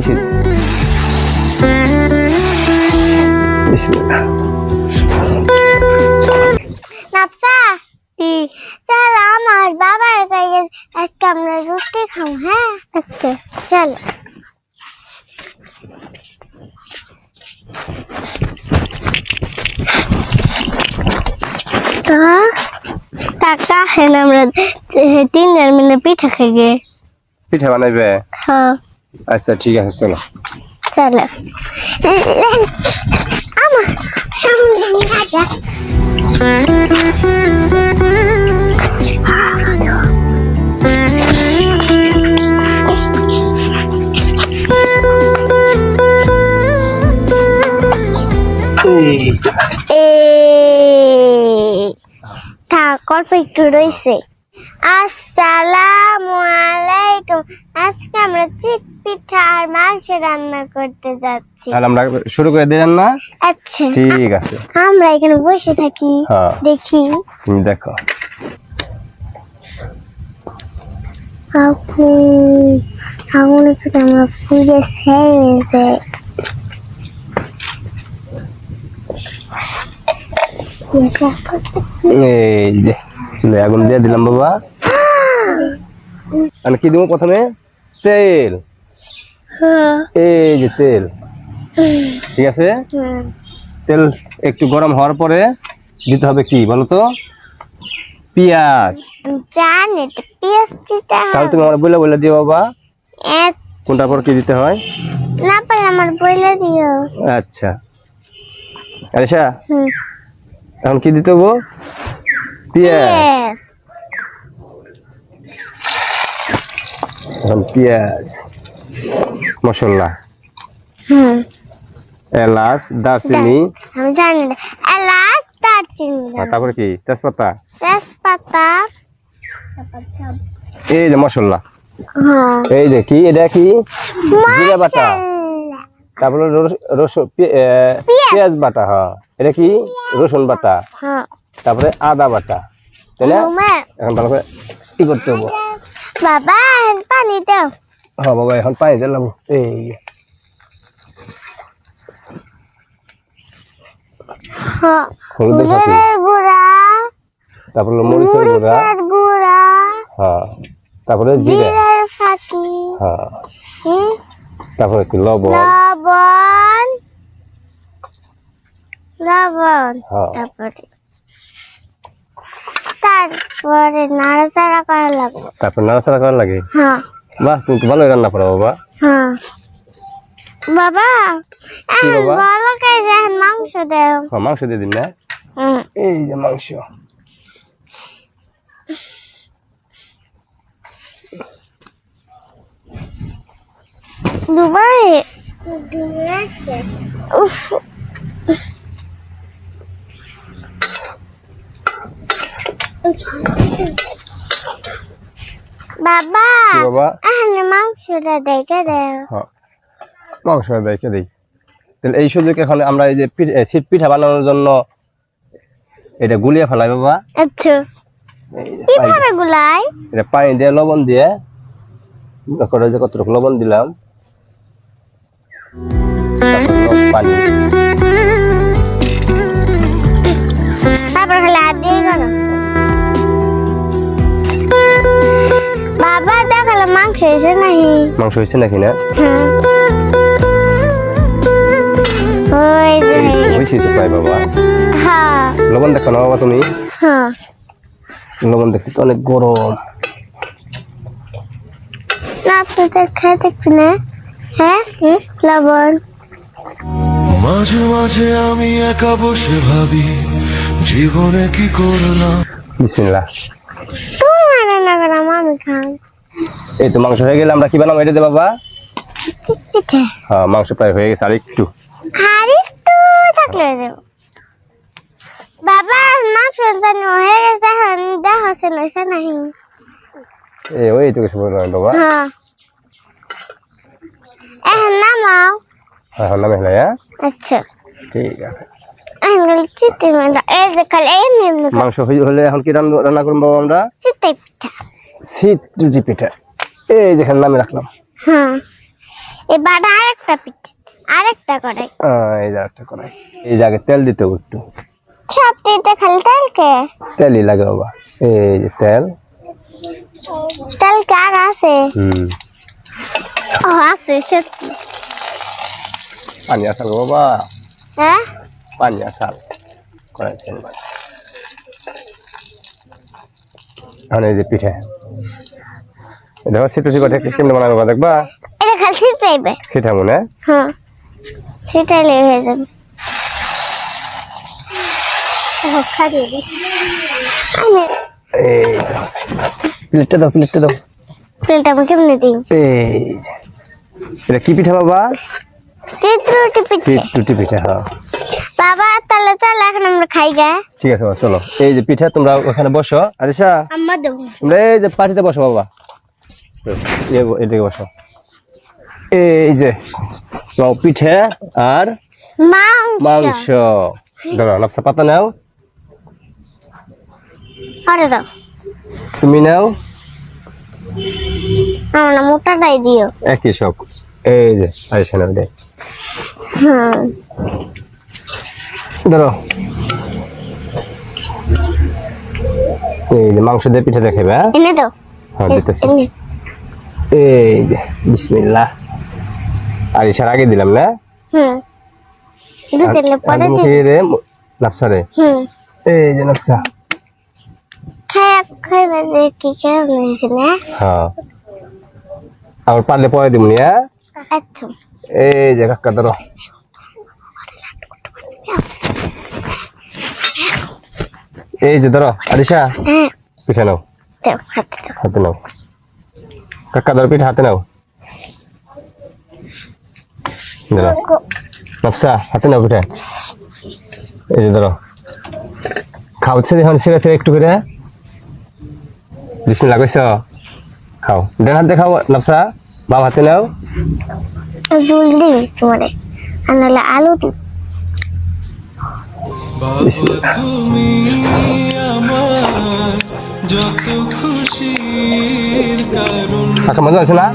হইছে বিসমিল্লাহ নাফসা চল আমার বাবার কাছে আজকে আমরা রুটি খাবো হ্যাঁ আজকে চল টাকা হেন আমরা তিনজন মিলে পিঠা খাইবে পিঠা বানাইবে হ্যাঁ আচ্ছা ঠিক আছে চলো চলো আমার রাজা ঠাকুর একটু রয়েছে আসসালামু আলাইকুম আজকে আমরা চিট পিঠা আর মাংস রান্না করতে যাচ্ছি তাহলে আমরা শুরু করে দিলাম না আচ্ছা ঠিক আছে আমরা এখানে বসে থাকি দেখি তুমি দেখো আগুনের সাথে আমরা পুজো সেরেছে এই যে চলে আগুন দিয়ে দিলাম বাবা আর কি দিব প্রথমে তেল এই যে তেল ঠিক আছে তেল একটু গরম হওয়ার পরে দিতে হবে কি বলো তো পেঁয়াজ জানি তো পেঁয়াজ দিতে তাহলে তুমি আমার বলে দিও বাবা কোনটার পর কি দিতে হয় না পাই আমার বলে দিও আচ্ছা আচ্ছা এখন কি দিতে হবে পেঁয়াজ এখন পেঁয়াজ মশলা এলাচ দারচিনি আমি জানি না এলাচ দারচিনি তারপরে কি তেজপাতা তেজপাতা এই যে মশলা এই যে কি এটা কি জিরা বাটা তারপরে রসুন পেঁয়াজ বাটা হ্যাঁ এটা কি রসুন বাটা তারপরে আদা বাটা তাই না এখন ভালো করে কি করতে হবে বাবা পানি দাও হ্যাঁ বাবা এখন পানি দিলাম এই হলুদের গুঁড়া তারপরে মরিচের গুঁড়া হ্যাঁ তারপরে জিরার ফাঁকি হ্যাঁ তারপরে কি লবণ তারপরে নাড়াচাড়া করা লাগবে হ্যাঁ বাহ তুমি তো ভালোই রান্না করো বাবা বাবা ভালো কাজে মাংস দাও মাংস দিয়ে দিন না এই যে মাংস দুবাই উফ বাবা মাংসটা দেখে দাও মাংসটা দেখে দিই তাহলে এই সুযোগ এখন আমরা এই যে শীত পিঠা বানানোর জন্য এটা গুলিয়ে ফেলাই বাবা আচ্ছা কিভাবে গুলাই এটা পানি দিয়ে লবণ দিয়ে করে যে কতটুকু লবণ দিলাম পানি তারপর খালি হাত দিয়ে করো বাবা দেখালে মাংস হয়েছে নাকি না বাবা লবণ দেখো না বাবা তুমি লবণ দেখতে তো অনেক গরম না তুই খাই দেখবি না হ্যাঁ লবণ মাঝে মাঝে আমি একা বসে ভাবি জীবনে কি করলাম বিসমিল্লাহ তুমি রান্না করো আমি খাই এই তো মাংস হয়ে গেলে আমরা কি বানাবো এটা দে বাবা পিঠা হ্যাঁ মাংস প্রায় হয়ে গেছে আর একটু থাকলে হয়ে যাবো বাবা মাংস জানি হয়ে গেছে দেখা হচ্ছে নাহি ওই তো কিছু বললাম বাবা হ্যাঁ এখন নামাও এখন নামে হ্যাঁ আচ্ছা ঠিক আছে চিত্তে এই যে কাল মাংস হলে এখন কি রান্না করবো বাবা আমরা চিত্তে পিঠা শীত রুটি পিঠা এই যেখানে নামে রাখলাম হ্যাঁ এবার আরেকটা কড়াই। এই যে একটা কড়াই, এই জায়গায় তেল দিতে হবে একটু। সবটিতে খালি তেলকে তেলই লাগে বাবা, এই যে তেল। তেলকে আর আছে? হুম, ও আছে সত্যি। পানি আসাল বাবা, হ্যাঁ পানি আসাল কড়াই তেল। আর এই যে পিঠে, দেখো সিটুসি করে কেমনে বানাবো দেখবা। এটা খালি ছিটাইবে। সেটা মনে হয়। হ্যাঁ ছিটাইলে হয়ে যাবে। খাইয়ে দিস। এই প্লেটটা দাও, প্লেটটা দাও। প্লেটটা আমি কেমনে দিই? এই যে এটা কি পিঠা বাবা? চিত্রটি পিঠে। চিত্রটি পিঠা, হ্যাঁ। বাবা তাহলে চল এখন আমরা খাই গা। ঠিক আছে বাবা, চলো। এই যে পিঠা, তোমরা ওখানে বসো। আরিশা, আম্মা দেব। তোমরা এই যে পাটিতে বসো বাবা, এদিকে বসো। এই যে নাও পিঠে আর মাংস। ধরো লাপসা পাতা নাও, আরে দাও। তুমি নাও। আমার না মোটাটাই দিও। একই সব। এই যে আরিশা নাও দে। হ্যাঁ ধরো। এই যে মাংস দিয়ে পিঠা দেখাবে। হ্যাঁ এনে দাও। হ্যাঁ দিতেছি। এনে। এই যে বিসমিল্লাহ। আরিশার আগে দিলাম না? হুম দুজনে পরে দিই। মুখে রে লাপসা রে। হুম এই যে লাপসা। খাইবে যে কি কেমন হয়েছে না? হ্যাঁ আবার পারলে পরে দিবনি। হ্যাঁ আচ্ছা এই যে কাকা ধরো। এই যে ধরো আরিশা, হ্যাঁ পিঠা নাও, দাও হাতে দাও। হাতে নাও। কাকা ধরো পিঠা হাতে নাও। ধরো লাপসা হাতে নাও পিঠা। এই যে ধরো, খাওয়াচ্ছে দেখুন ছেড়ে ছেড়ে একটু করে। বিসমিল্লাহ কইছ, খাও। ডান হাতে খাও লাপসা, বাম হাতে নাও। জল দিই তোমারে, আর নাহলে আলু দিই। বাবা তুমি আমার যত খুশির কারণ। কাকা মজা আছে না?